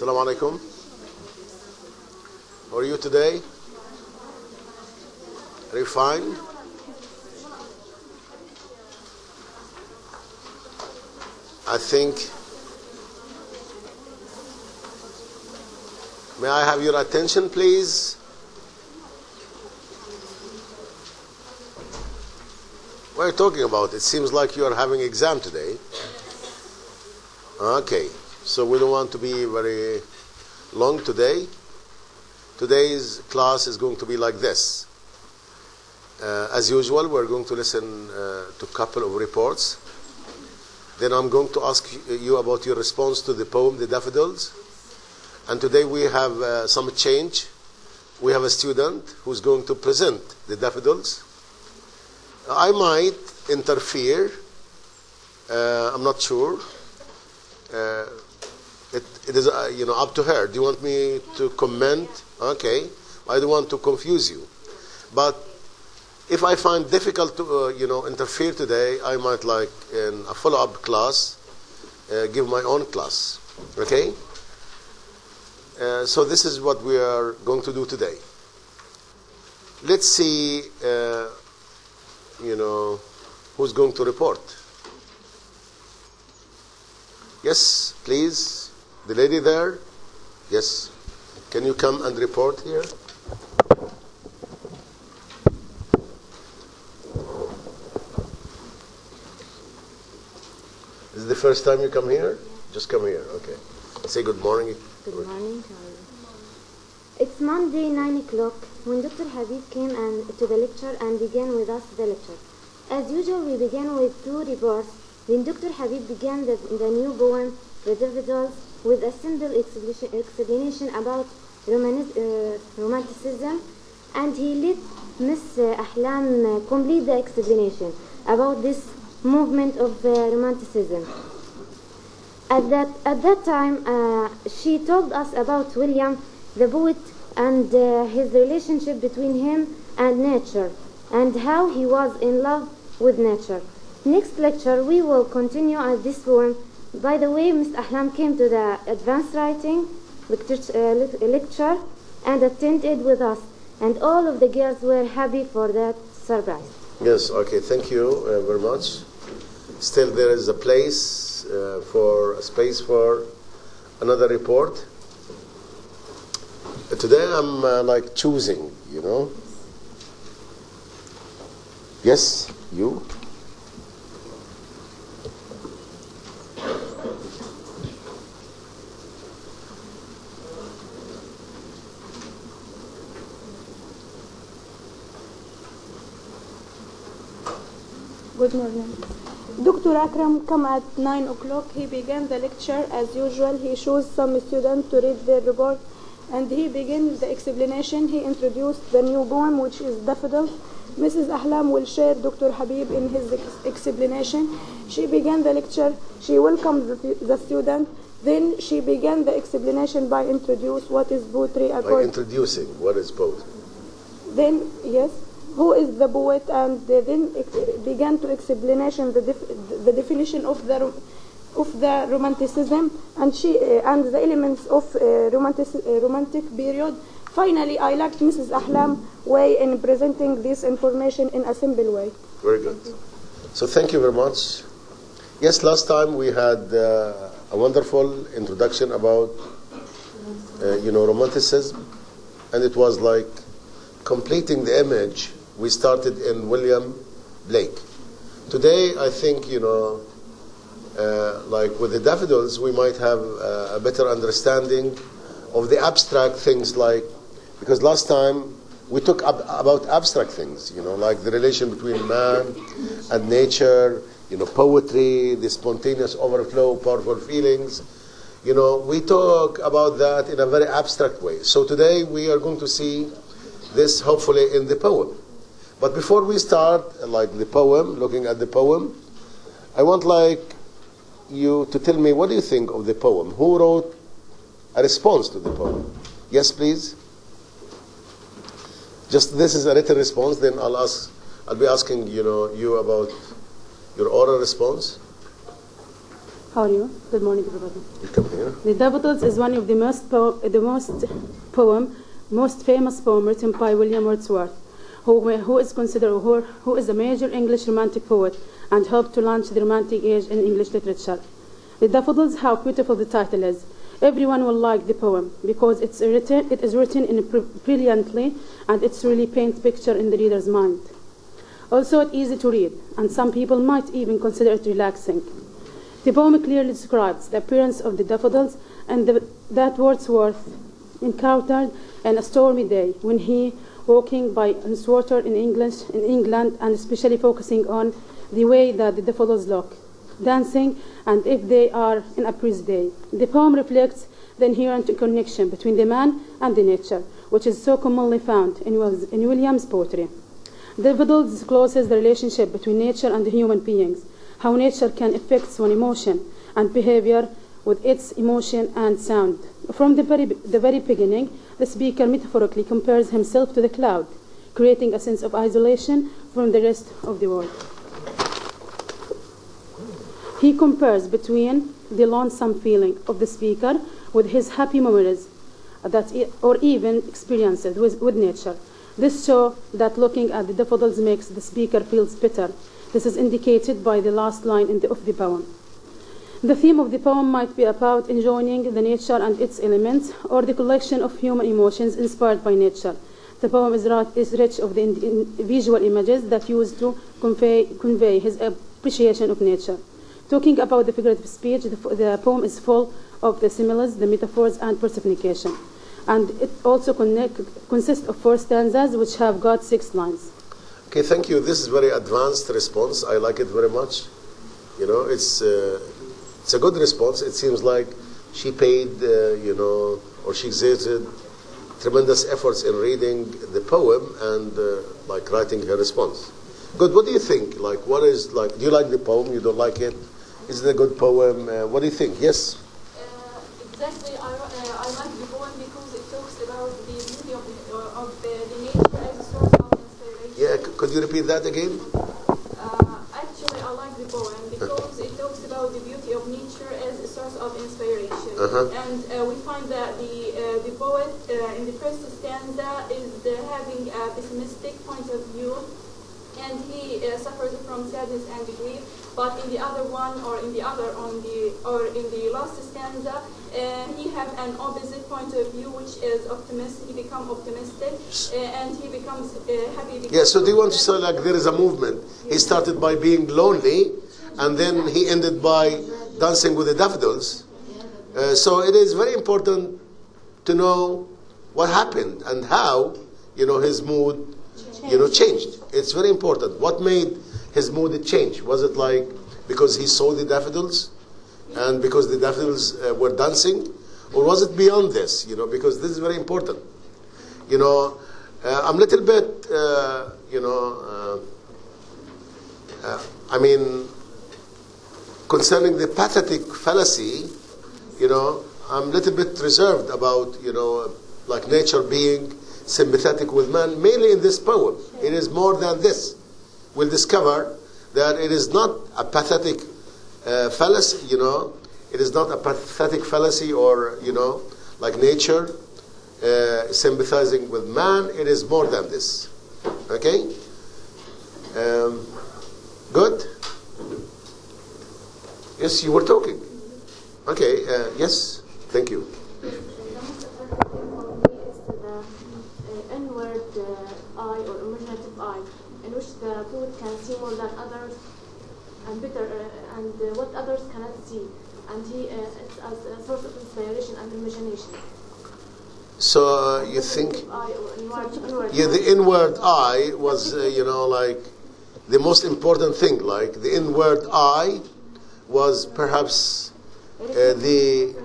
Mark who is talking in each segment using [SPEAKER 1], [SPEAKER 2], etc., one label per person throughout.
[SPEAKER 1] Assalamu alaikum. How are you today? Are you fine? I think, may I have your attention, please? What are you talking about? It seems like you are having exam today. Okay, so we don't want to be very long today. Today's class is going to be like this. As usual, we're going to listen to a couple of reports. Then I'm going to ask you about your response to the poem, The Daffodils. And today we have some change. We have a student who's going to present The Daffodils. I might interfere. I'm not sure. It is up to her. Do you want me to comment? Okay. I don't want to confuse you. But if I find difficult to interfere today, I might, like in a follow-up class, give my own class. Okay? So this is what we are going to do today. Let's see who's going to report. Yes, please. The lady there. Yes. Can you come and report here? Is it the first time you come here? Just come here. Okay. Say good morning.
[SPEAKER 2] Good morning. It's Monday, 9 o'clock, when Dr. Habib came to the lecture and began with us the lecture. As usual, we began with 2 reports. Then Dr. Habib began the new poem, The Daffiodils, with a simple explanation about romanticism, and he let Miss Ahlam complete the explanation about this movement of romanticism. At that time, she told us about William, the poet, and his relationship between him and nature, and how he was in love with nature. Next lecture, we will continue at this poem. By the way, Ms. Ahlam came to the advanced writing lecture and attended with us, and all of the girls were happy for that surprise.
[SPEAKER 1] Yes, okay, thank you very much. Still, there is a space for another report. Today, I'm like choosing, Yes, you.
[SPEAKER 3] Good morning. Dr. Akram come at 9 o'clock. He began the lecture as usual. He chose some students to read their report, and he began with the explanation. He introduced the new poem, which is Daffodils. Mrs. Ahlam will share Dr. Habib in his explanation. She began the lecture. She welcomed the student. Then she began the explanation by introduce what is poetry.
[SPEAKER 1] By introducing what is poetry.
[SPEAKER 3] Then, yes. Who is the poet, and then began to explanation the definition of the romanticism and the elements of romantic period. Finally, I liked Mrs. Ahlam way in presenting this information in a simple way.
[SPEAKER 1] Very good. So thank you very much. Yes, last time we had a wonderful introduction about romanticism, and it was like completing the image we started in William Blake. Today, I think, like with the Daffodils, we might have a better understanding of the abstract things, because last time we talked about abstract things, like the relation between man and nature, poetry, the spontaneous overflow, powerful feelings. We talk about that in a very abstract way. So today we are going to see this hopefully in the poem. But before we start, the poem, looking at the poem, I want you to tell me, what do you think of the poem? Who wrote a response to the poem? Yes, please. Just this is a written response. Then I'll be asking you about your oral response.
[SPEAKER 3] How are you? Good morning, everybody.
[SPEAKER 1] You come here.
[SPEAKER 3] The Daffodils is one of the most famous poem written by William Wordsworth, who is considered who is a major English romantic poet and helped to launch the Romantic Age in English literature. The Daffodils, how beautiful the title is. Everyone will like the poem because it is written in brilliantly, and it's really paint picture in the reader's mind. Also, it's easy to read, and some people might even consider it relaxing. The poem clearly describes the appearance of the daffodils and that Wordsworth encountered on a stormy day when he walking by Wordsworth in England, and especially focusing on the way that the daffodils look, dancing, and if they are in a breeze day. The poem reflects the inherent connection between the man and the nature, which is so commonly found in William's poetry. Daffodils discloses the relationship between nature and the human beings, how nature can affect one's emotion and behavior with its emotion and sound. From the very beginning, the speaker metaphorically compares himself to the cloud, creating a sense of isolation from the rest of the world. He compares between the lonesome feeling of the speaker with his happy memories or even experiences with nature. This shows that looking at the daffodils makes the speaker feel better. This is indicated by the last line of the poem. The theme of the poem might be about enjoying the nature and its elements, or the collection of human emotions inspired by nature. The poem is rich of the visual images that used to convey his appreciation of nature. Talking about the figurative speech, the poem is full of the similes, the metaphors, and personification. And it also consists of 4 stanzas, which have got 6 lines.
[SPEAKER 1] Okay, thank you. This is very advanced response. I like it very much. You know, it's a good response. It seems like she paid, or she exerted tremendous efforts in reading the poem and like writing her response. Good. What do you think? Like, what is like? Do you like the poem? You don't like it? Is it a good poem? What do you think? Yes.
[SPEAKER 4] Exactly. I like the poem because it talks about the beauty of the nature as a source of inspiration.
[SPEAKER 1] Yeah. Could you repeat that again?
[SPEAKER 4] Actually, I like the poem because it talks about the beauty of nature as a source of inspiration. And we find that the poet in the first stanza is having a pessimistic point of view, and he suffers from sadness and grief. But in the other one, or in the last stanza, he have an opposite point of view, which is optimistic. He becomes optimistic, and he becomes happy.
[SPEAKER 1] Yeah. So do you want to say like there is a movement? He started by being lonely, and then he ended by dancing with the daffodils. So it is very important to know what happened and how his mood changed. It's very important. What made his mood change? Was it like because he saw the daffodils and because the daffodils were dancing, or was it beyond this? Because this is very important. I'm a little bit concerning the pathetic fallacy, I'm a little bit reserved about like nature being sympathetic with man, mainly in this poem. It is more than this. We'll discover that it is not a pathetic fallacy, it is not a pathetic fallacy or, like nature sympathizing with man. It is more than this. Okay? Good? Yes, you were talking. Okay, yes, thank you.
[SPEAKER 2] I or imaginative I, in which the poet can see more than others and better, and what others cannot see, and it's as a source of inspiration and imagination.
[SPEAKER 1] So you think, the inward I was, like the most important thing. Like the inward I was perhaps the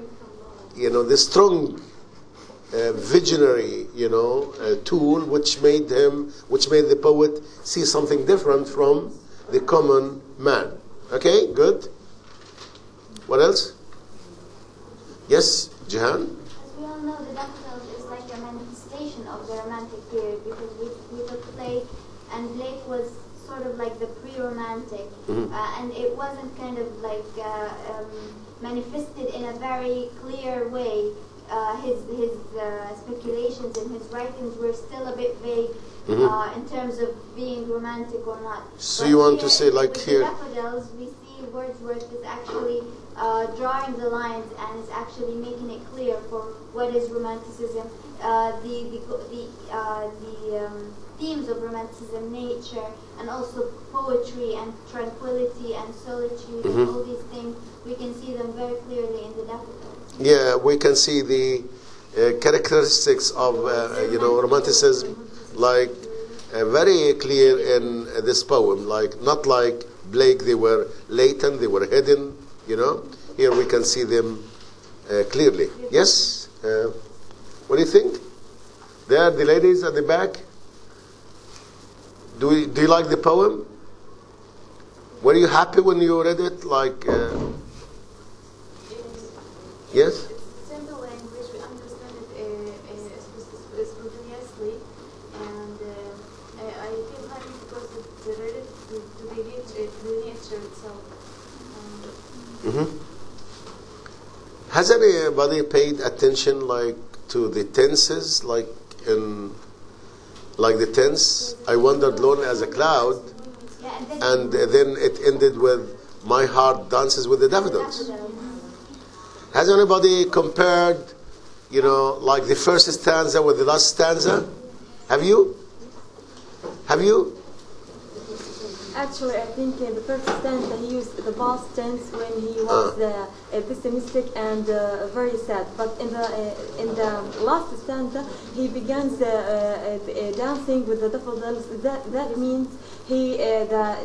[SPEAKER 1] strong visionary, tool which made the poet see something different from the common man. Okay, good. What else? Yes, Jihan?
[SPEAKER 5] As we all know, the daffodils is like a manifestation of the romantic period, because we took Blake, and Blake was sort of like the pre-romantic, and it wasn't kind of like manifested in a very clear way. His speculations and his writings were still a bit vague in terms of being romantic or not.
[SPEAKER 1] So
[SPEAKER 5] But
[SPEAKER 1] you want to
[SPEAKER 5] here,
[SPEAKER 1] say like
[SPEAKER 5] with
[SPEAKER 1] here?
[SPEAKER 5] the Daffodils, we see Wordsworth is actually drawing the lines and is actually making it clear for what is romanticism. The themes of romanticism, nature, and also poetry and tranquility and solitude and all these things, we can see them very clearly in the Daffodils.
[SPEAKER 1] Yeah, we can see the characteristics of romanticism, like very clear in this poem. Like not like Blake, they were latent, they were hidden. Here we can see them clearly. Yes. What do you think? There, the ladies at the back. Do you like the poem? Were you happy when you read it? Like, yes?
[SPEAKER 4] It's simple language, we understand it spontaneously, and I feel happy because it's related to the nature itself.
[SPEAKER 1] Has anybody paid attention like to the tenses, like the tense? I wandered lonely as a cloud, and then it ended with my heart dances with the daffodils. Has anybody compared, like the first stanza with the last stanza? Have you?
[SPEAKER 6] Actually, I think in the first stanza he used the past tense when he was pessimistic and very sad. But in the last stanza, he begins dancing with the daffodils. That means the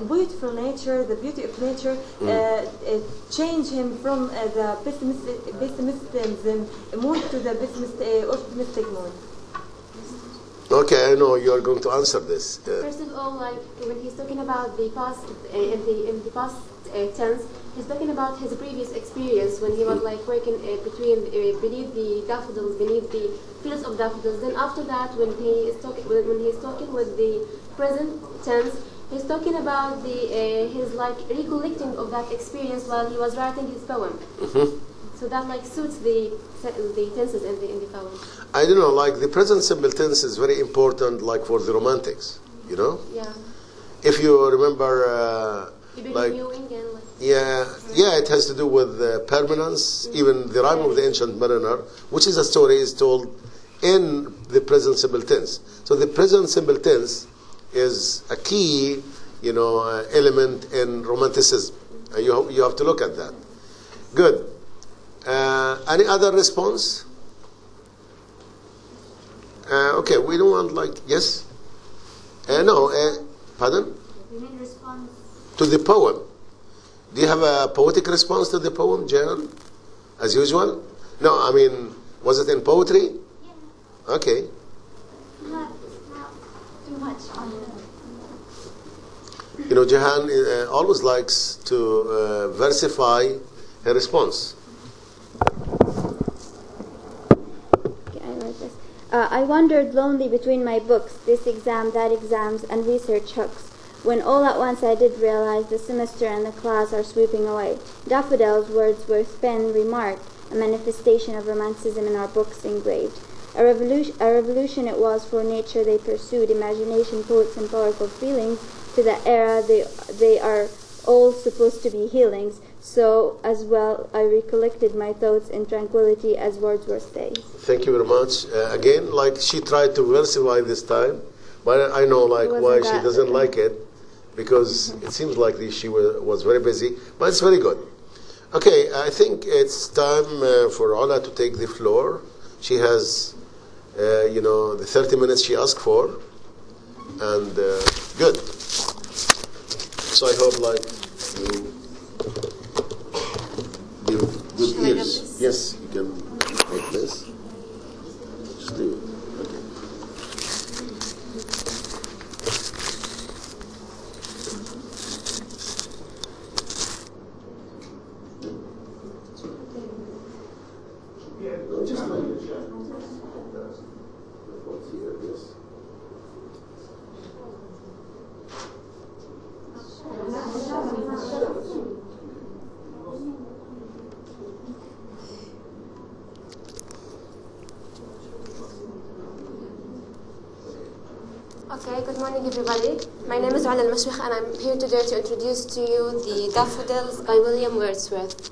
[SPEAKER 6] beautiful nature, the beauty of nature, changed him from the pessimism mood to the optimistic mood.
[SPEAKER 1] Okay, I know you are going to answer this.
[SPEAKER 7] First of all, like when he's talking about the past, in the past tense, he's talking about his previous experience when he was like working beneath the daffodils, beneath the fields of daffodils. Then after that, when he's talking with the present tense, he's talking about his like recollecting of that experience while he was writing his poem. So that like suits the tenses in the poem.
[SPEAKER 1] I don't know, like the present simple tense is very important, like for the romantics,
[SPEAKER 7] Yeah.
[SPEAKER 1] If you remember, like, yeah, it has to do with permanence. Even the rhyme of the ancient mariner, which is a story, is told in the present simple tense. So the present simple tense is a key, element in romanticism. You have to look at that. Good. Any other response? Okay, we don't want like, yes? No, pardon?
[SPEAKER 5] You mean response?
[SPEAKER 1] To the poem. Do you have a poetic response to the poem, Jan? As usual? No, I mean, was it in poetry?
[SPEAKER 5] Yeah.
[SPEAKER 1] Okay.
[SPEAKER 5] Not too much on
[SPEAKER 1] Jahan always likes to versify her response.
[SPEAKER 2] I wandered lonely between my books, this exam, that exams, and research hooks, when all at once I did realize the semester and the class are sweeping away. Daffodils, Wordsworth's pen remarked, a manifestation of romanticism in our books engraved. A revolution it was for nature they pursued, imagination, poets, and powerful feelings. To that era they are all supposed to be healings. So as well I recollected my thoughts in tranquility, as Wordsworth says.
[SPEAKER 1] Thank you very much. Again, like she tried to versify this time, but I know like why she doesn't like it, because it seems like she was very busy, but it's very good. Okay, I think it's time for Ola to take the floor. She has, the 30 minutes she asked for, and good. So I hope like you good ears. Yes, you can make this. Just do it. Okay. Just like it. What's here? Yes.
[SPEAKER 7] Okay, good morning everybody. My name is Ala Al-Mashwikh and I'm here today to introduce to you the Daffodils by William Wordsworth.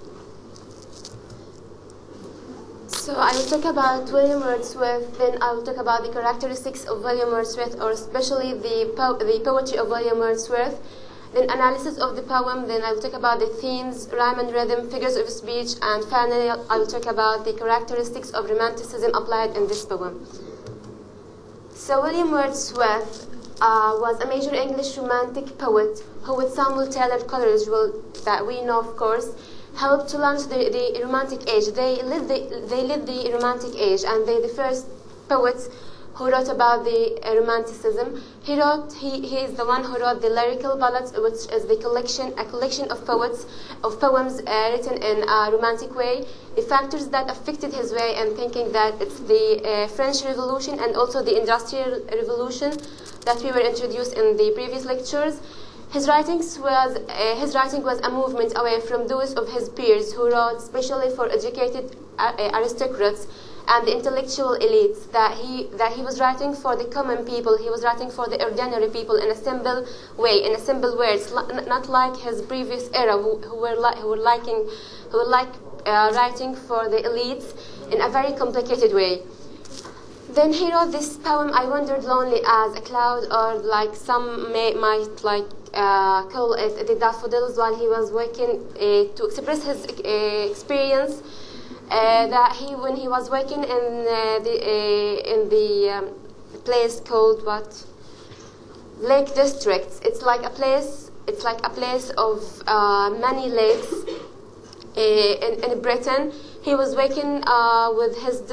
[SPEAKER 7] So I will talk about William Wordsworth, then I will talk about the characteristics of William Wordsworth, or especially the poetry of William Wordsworth, then analysis of the poem, then I will talk about the themes, rhyme and rhythm, figures of speech, and finally I will talk about the characteristics of romanticism applied in this poem. So William Wordsworth was a major English romantic poet who, with Samuel Taylor Coleridge, that we know of course, helped to launch the Romantic Age. They lived the Romantic Age, and they the first poets who wrote about the Romanticism. He is the one who wrote the lyrical ballads, which is a collection of poems written in a romantic way. The factors that affected his way and thinking, that it's the French Revolution and also the Industrial Revolution that we were introduced in the previous lectures. His writing was a movement away from those of his peers who wrote especially for educated aristocrats and the intellectual elites, that he was writing for the common people. He was writing for the ordinary people in a simple way, in a simple words, not like his previous era who were writing for the elites in a very complicated way. Then he wrote this poem, I Wandered Lonely as a Cloud, or like some might call it the Daffodils, while he was working to express his experience when he was working in the place called Lake Districts. It's like a place of many lakes in Britain. He was working with his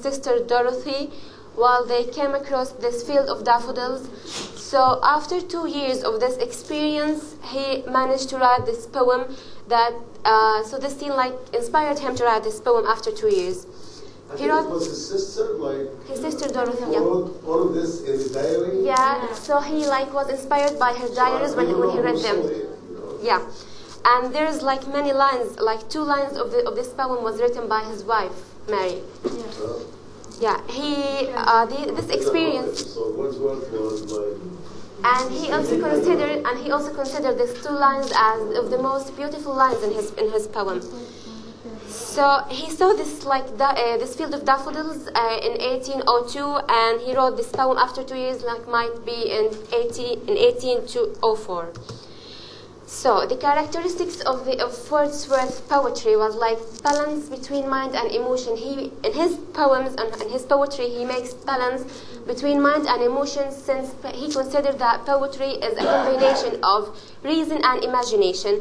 [SPEAKER 7] sister Dorothy while they came across this field of daffodils. So after 2 years of this experience, he managed to write this poem. So this scene inspired him to write this poem after 2 years.
[SPEAKER 1] He wrote, it was his sister,
[SPEAKER 7] his sister Dorothy.
[SPEAKER 1] He wrote all of this in his diary.
[SPEAKER 7] Yeah, so he was inspired by her diaries when he read them. Yeah, and there's many lines, 2 lines of this poem was written by his wife, Mary. Yeah, this experience.
[SPEAKER 1] So Wordsworth was
[SPEAKER 7] and he also considered these 2 lines as of the most beautiful lines in his poem. So he saw this this field of daffodils in 1802, and he wrote this poem after 2 years, might be in 1804. So the characteristics of Wordsworth's poetry was balance between mind and emotion. In his poems and in his poetry, he makes balance between mind and emotion, since he considered that poetry is a combination of reason and imagination.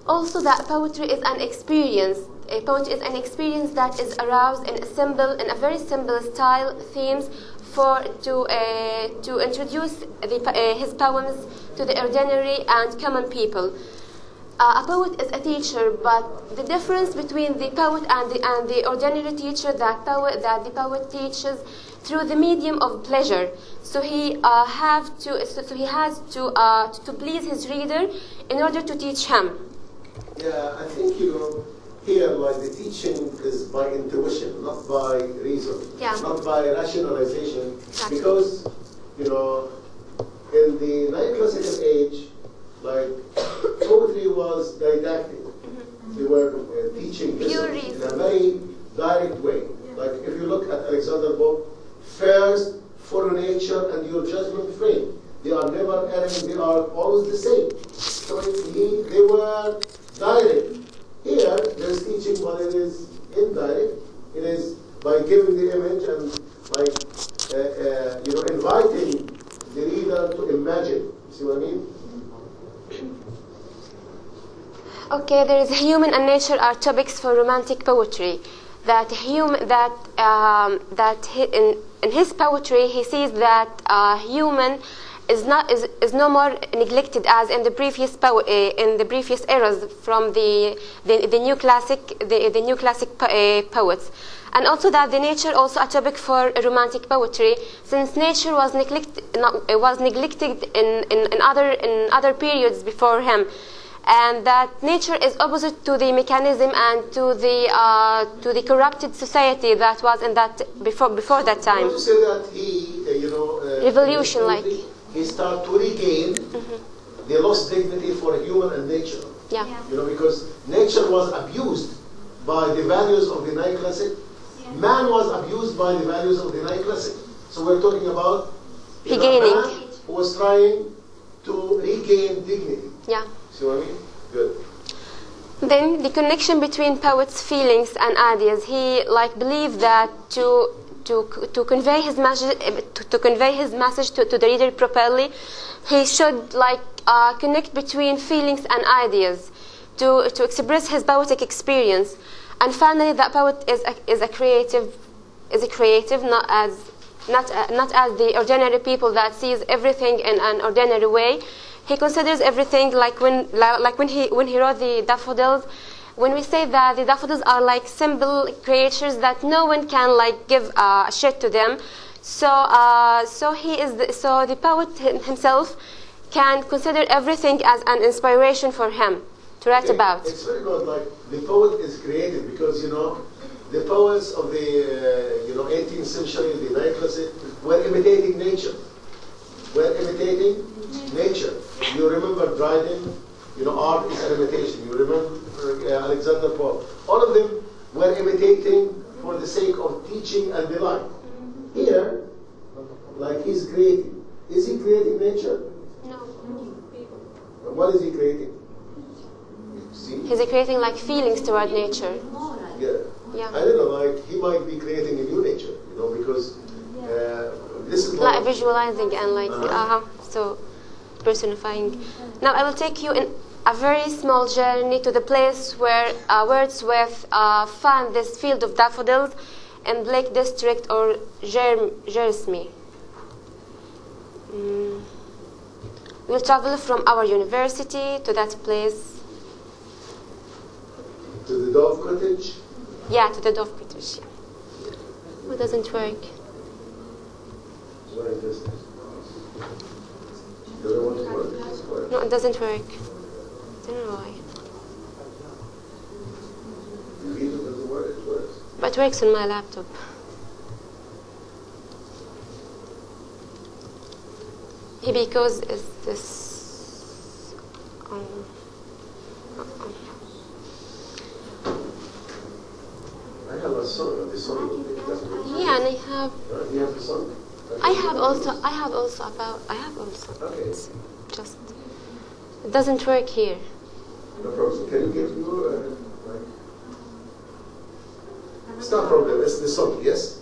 [SPEAKER 7] Also, that poetry is an experience. Poetry is an experience that is aroused in a very simple style, themes to introduce his poems to the ordinary and common people. A poet is a teacher, but the difference between the poet and the ordinary teacher, that the poet teaches through the medium of pleasure. So he has to please his reader in order to teach him.
[SPEAKER 1] Yeah, I think here the teaching is by intuition, not by reason, not by rationalization, because in the neoclassical age, poetry was didactic. They were teaching in a very direct way. If you look at Alexander Pope, first for nature and your judgment frame. They are never erring, they are always the same. So they were direct. Here, there is teaching, but it is indirect. It is by giving the image and inviting the reader to imagine. See what I mean?
[SPEAKER 7] Okay, there is human and nature are topics for romantic poetry. In his poetry, he sees that human is no more neglected as in the previous eras from the new classic poets, and also that the nature also a topic for romantic poetry, since nature was neglected in other periods before him, and that nature is opposite to the mechanism and to the corrupted society that was in that before that time.
[SPEAKER 1] I want to say that he
[SPEAKER 7] revolution
[SPEAKER 1] he started to regain the lost dignity for human and nature.
[SPEAKER 7] Yeah.
[SPEAKER 1] You know, because nature was abused by the values of the neoclassic. Man was abused by the values of the neoclassic. So we're talking about a man who was trying to regain dignity.
[SPEAKER 7] Yeah.
[SPEAKER 1] See what I mean? Good.
[SPEAKER 7] Then the connection between poet's feelings and ideas. He believed that to convey his message to the reader properly, he should connect between feelings and ideas to express his poetic experience. And finally, that poet is a creative, not as the ordinary people that sees everything in an ordinary way. He considers everything when he wrote the Daffodils. When we say that the daffodils are like simple creatures that no one can give a shit to them, so the poet himself can consider everything as an inspiration for him to write about.
[SPEAKER 1] It's very good. The poet is creative because the poets of the 18th century, the neoclassic, were imitating nature. You remember Dryden, art is an imitation. You remember Alexander Pope. All of them were imitating for the sake of teaching and delight. Here, he's creating. Is he creating nature?
[SPEAKER 7] No.
[SPEAKER 1] What is he creating? See?
[SPEAKER 7] He's creating feelings toward nature.
[SPEAKER 1] Yeah. I don't know, he might be creating a new nature, because this is
[SPEAKER 7] visualizing and so personifying. Now I will take you in a very small journey to the place where Wordsworth found this field of daffodils in Blake District or Jersey. We'll travel from our university to that place.
[SPEAKER 1] To the Dove Cottage?
[SPEAKER 7] Yeah, to the Dove Cottage. It doesn't work.
[SPEAKER 1] Where is this? Doesn't want to work?
[SPEAKER 7] No, it doesn't work. I don't know why.
[SPEAKER 1] If it doesn't work, it works.
[SPEAKER 7] But it works on my laptop. Because is this
[SPEAKER 1] I have a song. The song doesn't work.
[SPEAKER 7] Yeah, and I have.
[SPEAKER 1] You have the song?
[SPEAKER 7] I have also.
[SPEAKER 1] Okay.
[SPEAKER 7] It's just. It doesn't work here.
[SPEAKER 1] No problem. Can you give me It's not a problem. It's the song. Yes.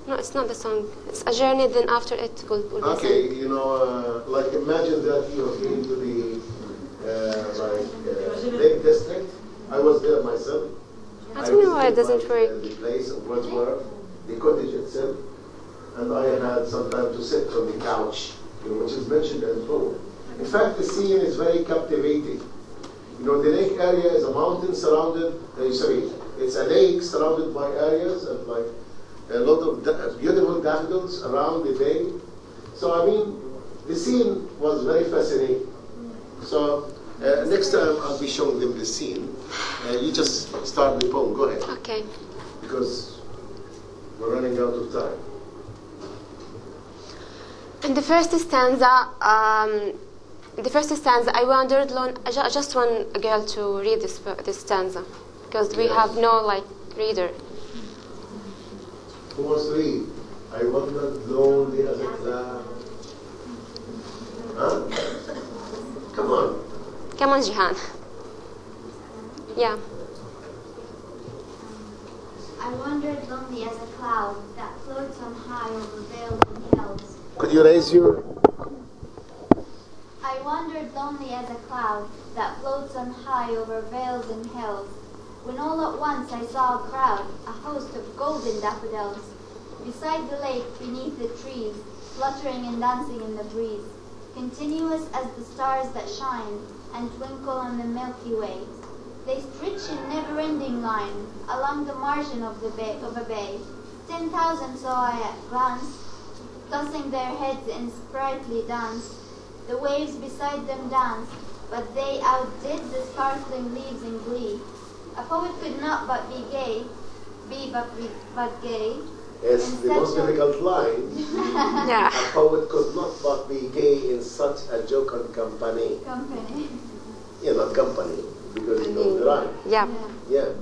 [SPEAKER 7] No, it's not the song. It's a journey. Then after it will be
[SPEAKER 1] okay. Imagine that you have been to the Lake District. I was there myself.
[SPEAKER 7] I don't know why it doesn't work.
[SPEAKER 1] The place of Wordsworth, the cottage itself, and I had some time to sit on the couch, which is mentioned in the poem. In fact, the scene is very captivating. The lake area is a mountain surrounded. It's a lake surrounded by areas and a lot of beautiful daffodils around the bay. So the scene was very fascinating. So next time I'll be showing them the scene. You just start the poem. Go ahead.
[SPEAKER 7] Okay.
[SPEAKER 1] Because we're running out of time.
[SPEAKER 7] In the first stanza, I wandered alone. I just want a girl to read this stanza, because we have no reader.
[SPEAKER 1] Who wants to read? I wandered lonely as a cloud. Huh? Come on.
[SPEAKER 7] Come on, Jihan. Yeah.
[SPEAKER 5] I wandered lonely as a cloud that floats on high over vales and hills.
[SPEAKER 1] Could you raise your...
[SPEAKER 5] I wandered lonely as a cloud that floats on high over vales and hills, when all at once I saw a crowd, a host of golden daffodils, beside the lake, beneath the trees, fluttering and dancing in the breeze, continuous as the stars that shine and twinkle on the Milky Way. They stretch in never-ending line along the margin of a bay. 10,000 saw I at glance, tossing their heads in sprightly dance. The waves beside them danced, but they outdid the sparkling leaves in glee. A poet could not but be gay, but gay,
[SPEAKER 1] It's the most difficult line.
[SPEAKER 2] Yeah.
[SPEAKER 1] A poet could not but be gay in such a jocund company.
[SPEAKER 5] Company.
[SPEAKER 1] Yeah, not company, because you know the rhyme.
[SPEAKER 2] Yeah.
[SPEAKER 1] Yeah.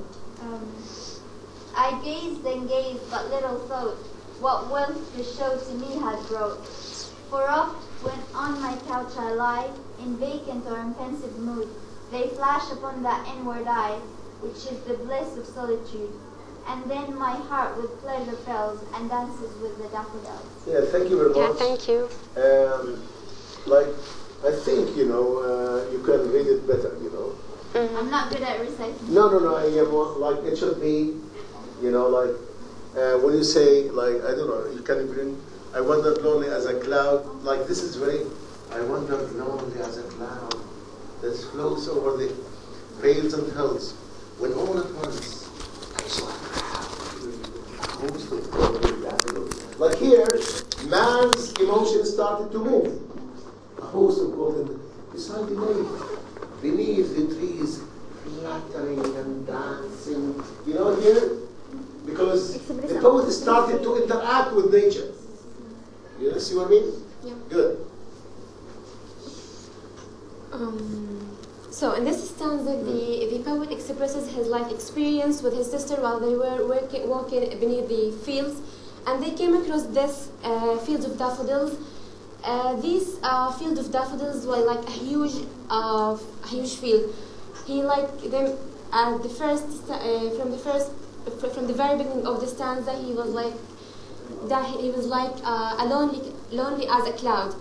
[SPEAKER 5] I gazed and gazed, but little thought what wealth the show to me had brought. For oft, when on my couch I lie, in vacant or in pensive mood, they flash upon that inward eye, which is the bliss of solitude. And then my heart with pleasure fills and dances with the daffodils.
[SPEAKER 1] Yeah, thank you very much.
[SPEAKER 2] Yeah, thank you.
[SPEAKER 1] Like, I think, you know, you can read it better, you know.
[SPEAKER 5] I'm not good at reciting.
[SPEAKER 1] No, I am like, it should be, you know, like, when you say, like, I don't know, you can bring, I wandered lonely as a cloud, like, this is very, I wandered lonely as a cloud that floats over the vales and hills, when all at once I saw a host of golden daffodils. Like here, man's emotions started to move. A host of golden, beside the lake, beneath the trees, fluttering and dancing. You know here? Because the poet started to interact with nature. You see what I mean?
[SPEAKER 7] Yeah.
[SPEAKER 1] Good.
[SPEAKER 7] So in this stanza, the poet expresses his life experience with his sister while they were walking beneath the fields, and they came across this field of daffodils. These field of daffodils were like a huge field. He liked them at the first from the very beginning of the stanza. He was like lonely as a cloud.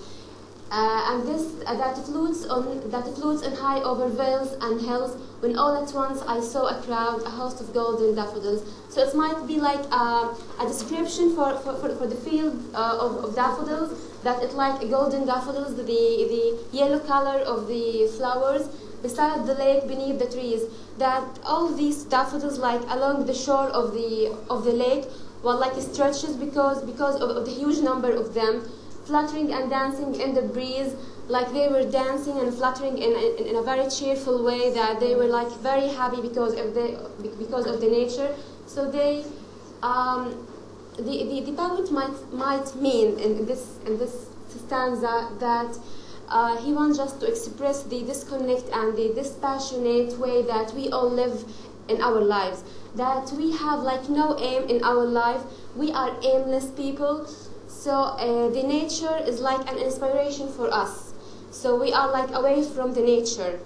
[SPEAKER 7] And this that floats on high over vales and hills. When all at once I saw a crowd, a host of golden daffodils. So it might be like a description for the field of daffodils. That it's like golden daffodils, the yellow color of the flowers beside the lake, beneath the trees. That all these daffodils, like along the shore of the lake, were like stretches because of the huge number of them, fluttering and dancing in the breeze, like they were dancing and fluttering in a very cheerful way, that they were like very happy because of the nature. So they the poet might mean in this stanza that he wants us to express the disconnect and the dispassionate way that we all live in our lives, that we have like no aim in our life, we are aimless people. So the nature is like an inspiration for us. So we are like away from the nature.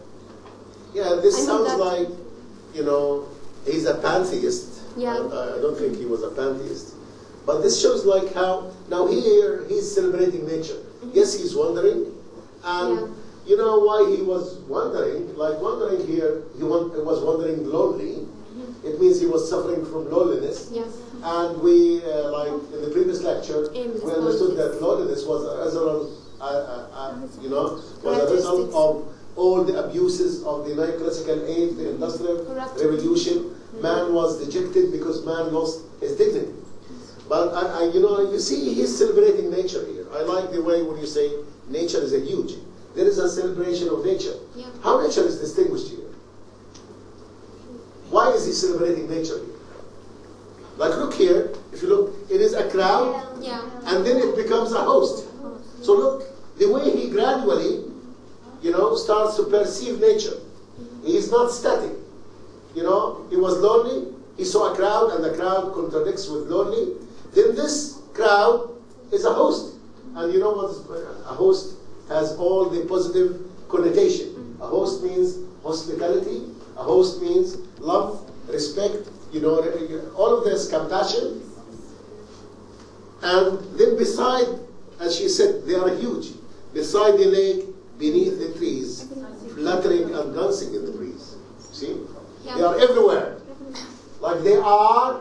[SPEAKER 1] Yeah, this sounds like, you know, he's a pantheist.
[SPEAKER 7] Yeah.
[SPEAKER 1] I don't think he was a pantheist. But this shows like how, now here he's celebrating nature. Mm-hmm. Yes, he's wandering. And you know why he was wandering? Like wandering here, he was wandering lonely. Mm-hmm. It means he was suffering from loneliness.
[SPEAKER 7] Yes.
[SPEAKER 1] And we, like in the previous lecture, we understood that loneliness was a result, was a result of all the abuses of the neoclassical age, the industrial revolution. Mm-hmm. Man was dejected because man lost his dignity. But you see, he's celebrating nature here. I like the way when you say nature is a huge. There is a celebration of nature. Yeah. How nature is distinguished here? Why is he celebrating nature here? Like look here, if you look, it is a crowd, and then it becomes a host. So look, the way he gradually, starts to perceive nature. He is not static. He was lonely, he saw a crowd, and the crowd contradicts with lonely. Then this crowd is a host. And you know what a host has all the positive connotation. A host means hospitality, a host means love, respect, all of this compassion. And then beside, as she said, they are huge. Beside the lake, beneath the trees, fluttering and dancing in the breeze. See? Yeah. They are everywhere. Like they are,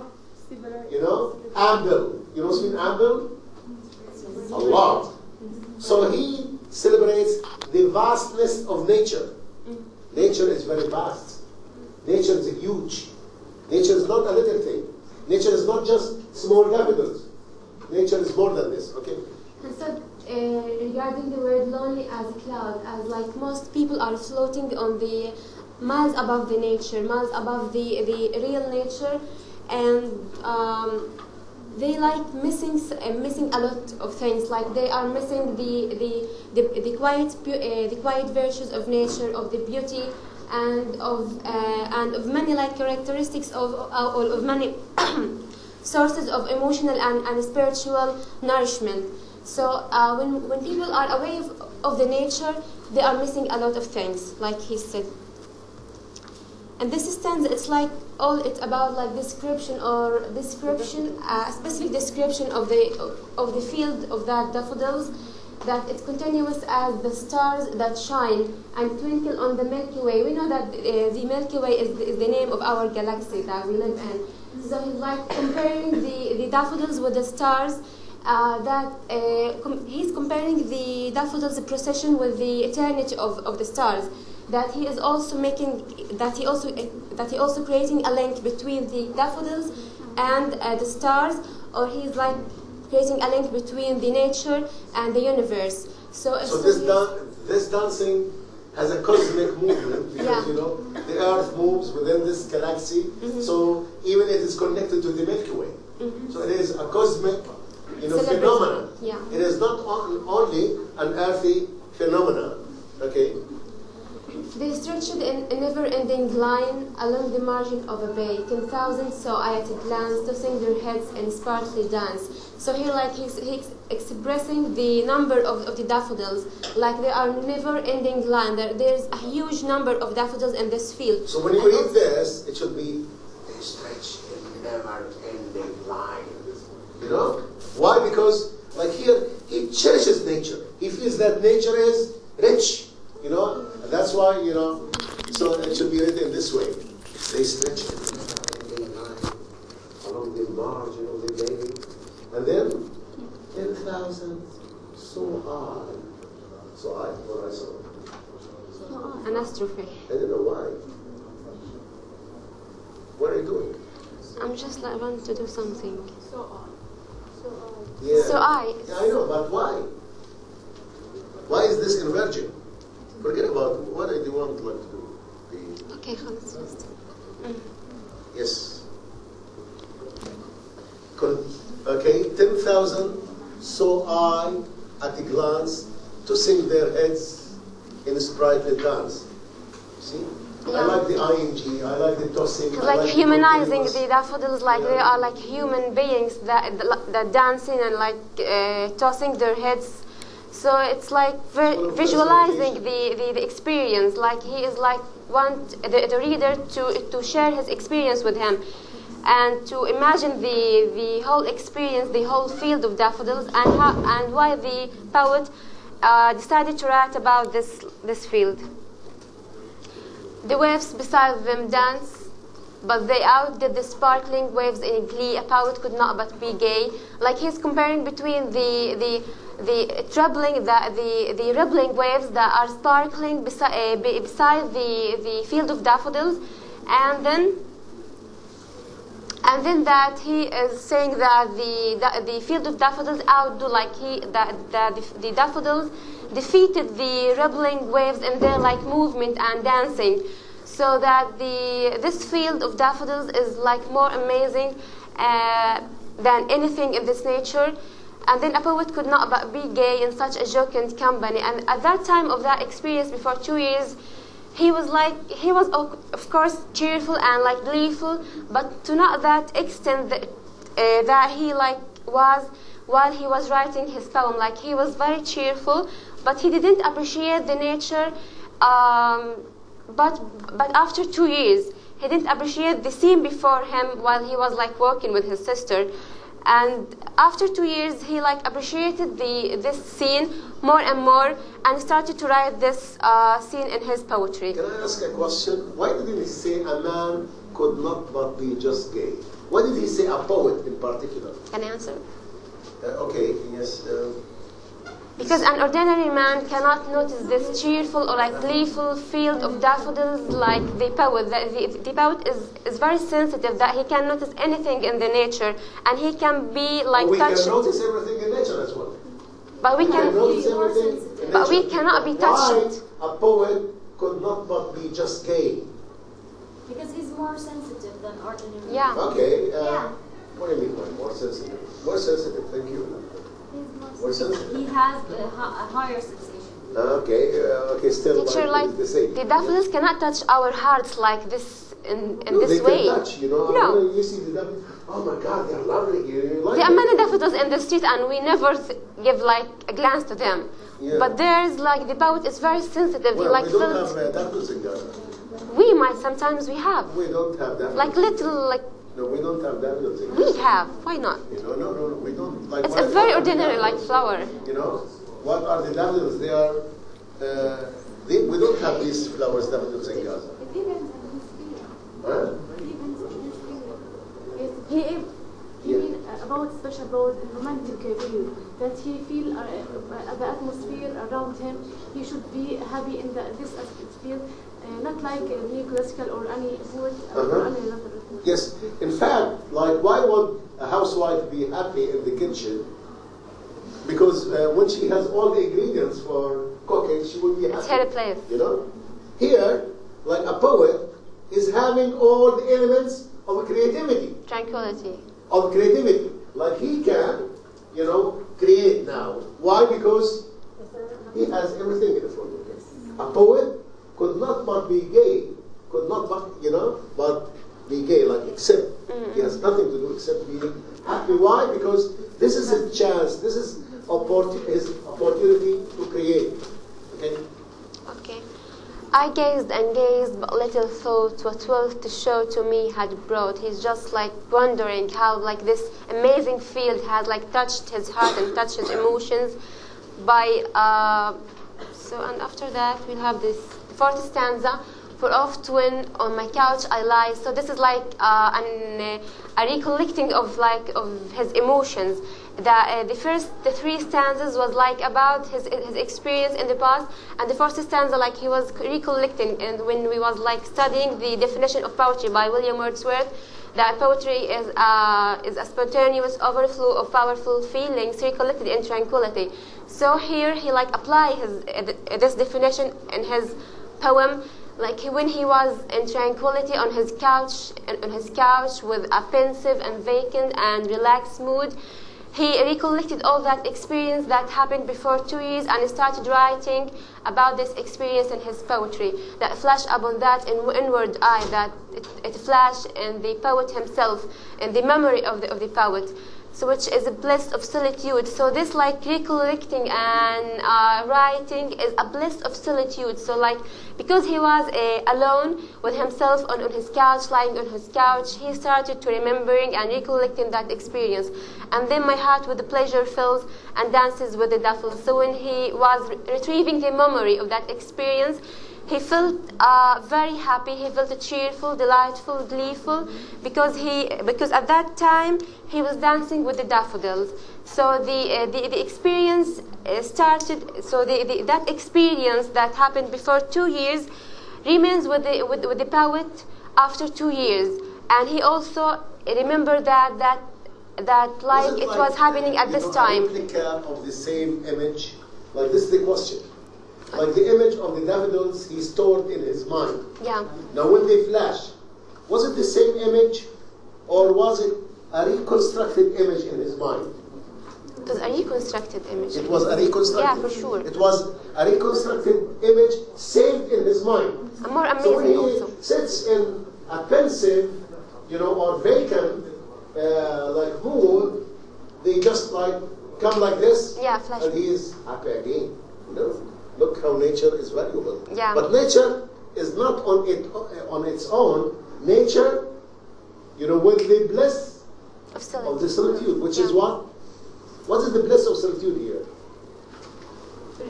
[SPEAKER 1] ample. You know what I mean, ample? A lot. So he celebrates the vastness of nature. Nature is very vast. Nature is huge. Nature is not a little thing. Nature is not just small daffodils. Nature is more than this, okay?
[SPEAKER 7] And so, regarding the word lonely as a cloud, as like most people are floating on the miles above the nature, miles above the real nature, and they like missing a lot of things. Like they are missing the quiet virtues of nature, of the beauty, and of many like characteristics of many sources of emotional and spiritual nourishment. So when people are away of the nature, they are missing a lot of things, like he said. And this stanza, it's like it's about like description, a specific description of the field of that daffodils, that it's continuous as the stars that shine and twinkle on the Milky Way. We know that the Milky Way is the name of our galaxy that we live in. So he's like comparing the daffodils with the stars. He's comparing the daffodils' procession with the eternity of the stars. That he is also creating a link between the daffodils and the stars, or he's like creating a link between the nature and the universe. So
[SPEAKER 1] this dancing has a cosmic movement, because the Earth moves within this galaxy. So even it is connected to the Milky Way. So it is a cosmic phenomenon.
[SPEAKER 7] Yeah.
[SPEAKER 1] It is not only an earthy phenomenon. Okay.
[SPEAKER 7] They stretched in a never-ending line along the margin of a bay. 10,000 saw I at a glance, tossing their heads in sparkly dance. So here, like he's expressing the number of the daffodils, like they are never-ending line. There's a huge number of daffodils in this field.
[SPEAKER 1] So when you read this, it should be stretched in never-ending line. Why? Because like here, he cherishes nature. He feels that nature is rich. And that's why, so it should be written this way. They stretch along the margin of the bay, and then 10,000 so high. So high, what I saw.
[SPEAKER 7] An astrophy.
[SPEAKER 1] I don't know why. What are you doing?
[SPEAKER 7] I'm just like, I want to do something.
[SPEAKER 1] Yeah.
[SPEAKER 7] So I.
[SPEAKER 1] Yeah, I know, but why? Why is this converging? Forget about what I do want to do.
[SPEAKER 7] Okay, خلاص.
[SPEAKER 1] Yes. Okay, 10,000 saw I at a glance to sing their heads in a sprightly dance. See? Yeah. I like the ing, I like the tossing.
[SPEAKER 7] Like humanizing the daffodils, like they are like human beings that dancing and like tossing their heads. So it's like visualizing the experience, like he is like want the reader to share his experience with him, and to imagine the whole experience, the whole field of daffodils, and why the poet decided to write about this field. The waves beside them dance, but they outdid the sparkling waves in glee. A poet could not but be gay. Like he's comparing between the rippling waves that are sparkling beside the field of daffodils, and then that he is saying that the field of daffodils outdo, like the daffodils defeated the rippling waves in their like movement and dancing, so that this field of daffodils is like more amazing than anything in this nature. And then a poet could not but be gay in such a jocund company. And at that time of that experience, before 2 years, he was of course cheerful and like gleeful, but to not that extent that he like was while he was writing his poem. Like he was very cheerful, but he didn't appreciate the nature. But after 2 years, he didn't appreciate the scene before him while he was like walking with his sister. And after 2 years, he like appreciated this scene more and more, and started to write this scene in his poetry.
[SPEAKER 1] Can I ask a question? Why didn't he say a man could not but be just gay? Why did he say a poet in particular?
[SPEAKER 7] Can I answer?
[SPEAKER 1] Okay, yes.
[SPEAKER 7] Because an ordinary man cannot notice this cheerful or like gleeful field of daffodils like the poet. The poet is very sensitive, that he can notice anything in the nature, and he can be like touched.
[SPEAKER 1] We can notice everything in nature as well.
[SPEAKER 7] But we can
[SPEAKER 1] notice everything in nature.
[SPEAKER 7] But we cannot be touched.
[SPEAKER 1] Why a poet could not but be just gay?
[SPEAKER 5] Because he's more sensitive than ordinary.
[SPEAKER 7] Yeah.
[SPEAKER 1] Okay. What do you mean by more sensitive? More sensitive, thank you. More sensitive.
[SPEAKER 6] He has a higher sensation.
[SPEAKER 1] Okay, okay, still
[SPEAKER 2] Teacher, like
[SPEAKER 1] the same.
[SPEAKER 2] the daffodils cannot touch our hearts like this in
[SPEAKER 1] No,
[SPEAKER 2] this
[SPEAKER 1] they
[SPEAKER 2] way.
[SPEAKER 1] can touch, you know.
[SPEAKER 2] No.
[SPEAKER 1] When you see the daffodils, oh my God, they're lovely. You like
[SPEAKER 2] There are
[SPEAKER 1] them.
[SPEAKER 2] many daffodils in the street, and we never give like a glance to them.
[SPEAKER 1] Yeah.
[SPEAKER 2] But there's like the poet is very sensitive.
[SPEAKER 1] Well,
[SPEAKER 2] He like
[SPEAKER 1] we don't
[SPEAKER 2] felt.
[SPEAKER 1] have daffodils in Ghana.
[SPEAKER 2] We might sometimes we have
[SPEAKER 1] We don't have daffodils.
[SPEAKER 2] like little like
[SPEAKER 1] No, we don't have daffodils in
[SPEAKER 2] we
[SPEAKER 1] Ghana.
[SPEAKER 2] have. Why not?
[SPEAKER 1] You know, no, we don't. Like,
[SPEAKER 2] It's
[SPEAKER 1] what
[SPEAKER 2] a very
[SPEAKER 1] are the
[SPEAKER 2] ordinary like
[SPEAKER 1] daffodils?
[SPEAKER 2] flower.
[SPEAKER 1] You know, what are the daffodils? They are. We don't have these flowers, daffodils in Gaza.
[SPEAKER 7] It depends on his feeling.
[SPEAKER 1] Huh?
[SPEAKER 7] It depends on his feeling. He mean about special about romantic period that he feel the atmosphere around him. He should be happy in this atmosphere, not like neoclassical or any poet or any other poet.
[SPEAKER 1] Yes. In fact, like, why would a housewife be happy in the kitchen? Because when she has all the ingredients for cooking, she will be happy.
[SPEAKER 2] It's her place.
[SPEAKER 1] You know? Here, like a poet is having all the elements of creativity.
[SPEAKER 2] Tranquility.
[SPEAKER 1] Of creativity. Like he can, you know, create now. Why? Because he has everything in front of him. A poet could not but be gay, could not but, you know, but be gay, like except he has nothing to do except being happy. Why? Because this is his chance, this is his opportunity to create. Okay?
[SPEAKER 2] Okay. I gazed and gazed, but little thought what wealth to show to me had brought. He's just like wondering how like this amazing field has like touched his heart and touched his emotions by and after that we'll have this fourth stanza. For oft when on my couch I lie. So this is like a recollecting of his emotions. The three stanzas was like about his experience in the past, and the first stanza like he was recollecting, and when we was like studying the definition of poetry by William Wordsworth, that poetry is a spontaneous overflow of powerful feelings recollected in tranquility. So here he like apply this definition in his poem. Like when he was in tranquility on his couch with a pensive and vacant and relaxed mood, he recollected all that experience that happened before 2 years and started writing about this experience in his poetry. That flashed upon that inward eye, that it flashed in the poet himself, in the memory of the poet. So which is a bliss of solitude. So this like recollecting and writing is a bliss of solitude. So like because he was alone with himself on his couch, lying on his couch, he started to remembering and recollecting that experience. And then my heart with the pleasure fills and dances with the daffodils. So when he was retrieving the memory of that experience, he felt very happy. He felt cheerful, delightful, gleeful, because at that time he was dancing with the daffodils. So the experience started. So that experience that happened before 2 years remains with the poet after 2 years, and he also remembered that like it was happening at this time.
[SPEAKER 1] A replica of the same image. Like this is the question. Like the image of the daffodils he stored in his mind.
[SPEAKER 2] Yeah.
[SPEAKER 1] Now when they flash, was it the same image or was it a reconstructed image in his mind?
[SPEAKER 2] It was a reconstructed image.
[SPEAKER 1] It was a reconstructed.
[SPEAKER 2] Yeah, for sure.
[SPEAKER 1] It was a reconstructed image saved in his mind.
[SPEAKER 2] And more amazing
[SPEAKER 1] so when he
[SPEAKER 2] also.
[SPEAKER 1] sits in a pensive, you know, or vacant, like mood, they just like come like this,
[SPEAKER 2] Yeah, flash.
[SPEAKER 1] and he is happy again. You know? Look how nature is valuable.
[SPEAKER 2] Yeah.
[SPEAKER 1] But nature is not on its own. Nature, you know, with the bliss of the solitude, which is what? What is the bliss of solitude here?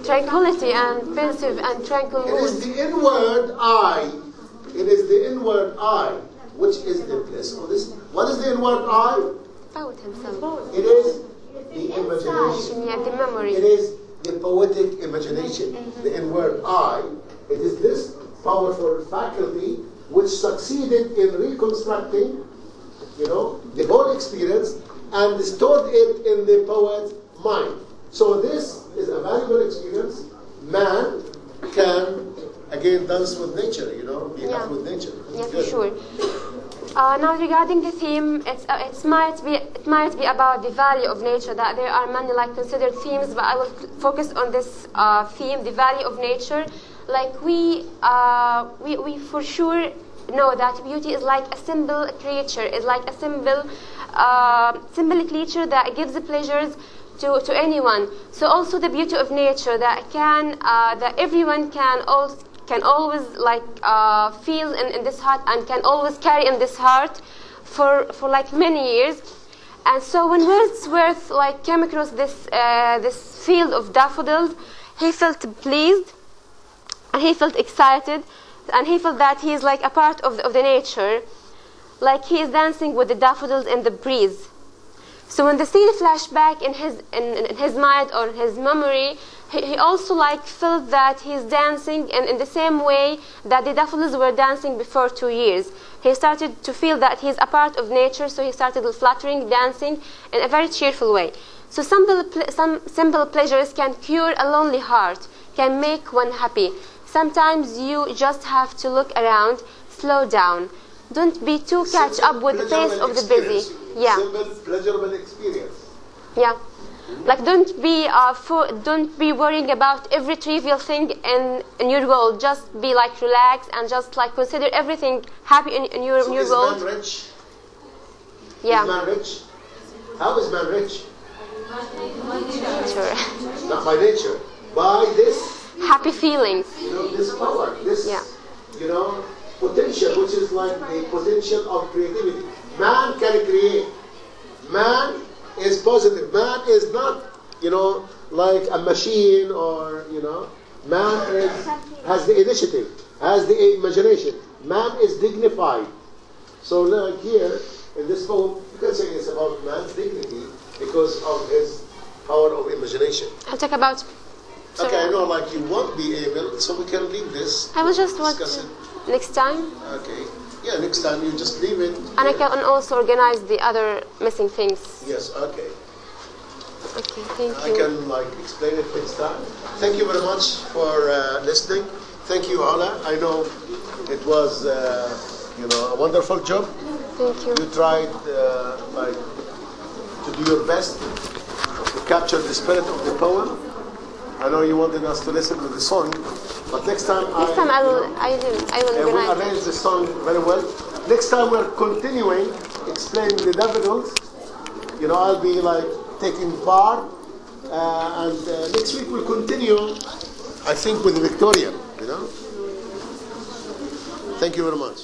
[SPEAKER 2] Tranquility and pensive and tranquil
[SPEAKER 1] It is
[SPEAKER 2] mood.
[SPEAKER 1] the inward eye. It is the inward eye, which is the bliss of this. What is the inward eye?
[SPEAKER 2] Poet himself.
[SPEAKER 1] It is the imagination.
[SPEAKER 2] Yeah, the memory.
[SPEAKER 1] It is the poetic imagination, the inward eye. It is this powerful faculty which succeeded in reconstructing, you know, the whole experience and stored it in the poet's mind. So this is a valuable experience. Man can again dance with nature, you know, be happy with nature.
[SPEAKER 2] Yeah, for sure.
[SPEAKER 8] Now regarding the theme, it might be about the value of nature, that there are many like considered themes, but I will focus on this theme, the value of nature. Like we for sure know that beauty is like a simple creature, is like a simple creature that gives pleasures to anyone. So also the beauty of nature that everyone can always like feel in this heart and can always carry in this heart for like many years. And so when Wordsworth like came across this field of daffodils, he felt pleased and he felt excited and he felt that he is like a part of the nature, like he is dancing with the daffodils in the breeze. So when the scene flashed back in his mind or his memory, he also like felt that he's dancing in the same way that the daffodils were dancing before 2 years. He started to feel that he's a part of nature, so he started fluttering, dancing in a very cheerful way. So some simple pleasures can cure a lonely heart, can make one happy. Sometimes you just have to look around, slow down. Don't be too catch up with the pace of the busy. Yeah.
[SPEAKER 1] Simple, pleasurable experience.
[SPEAKER 8] Yeah. Like don't be worrying about every trivial thing in your world. Just be like relaxed and just like consider everything happy in your world.
[SPEAKER 1] Is man rich?
[SPEAKER 8] Yeah.
[SPEAKER 1] Is man rich? How is man rich?
[SPEAKER 8] Nature.
[SPEAKER 1] Not by nature. By this
[SPEAKER 8] Happy feelings.
[SPEAKER 1] This power, this potential, which is like the potential of creativity. Man can create. Man is positive. Man is not, like a machine or, man has the initiative, has the imagination. Man is dignified. So like here, in this poem, you can say it's about man's dignity because of his power of imagination.
[SPEAKER 8] I'll talk about...
[SPEAKER 1] Okay, I know, like you won't be able, so we can leave this.
[SPEAKER 8] I will just
[SPEAKER 1] discuss it
[SPEAKER 8] next time.
[SPEAKER 1] Okay. Yeah, next time you just leave it.
[SPEAKER 8] And I can also organize the other missing things.
[SPEAKER 1] Yes, okay.
[SPEAKER 8] Okay, thank you.
[SPEAKER 1] I can like explain it next time. Thank you very much for listening. Thank you, Ola. I know it was, a wonderful job.
[SPEAKER 8] Thank you.
[SPEAKER 1] You tried like to do your best to capture the spirit of the poem. I know you wanted us to listen to the song, but next time I will arrange the song very well. Next time we're continuing explaining the daffodils. I'll be like taking part, and next week we'll continue, I think, with the Victorian. Thank you very much.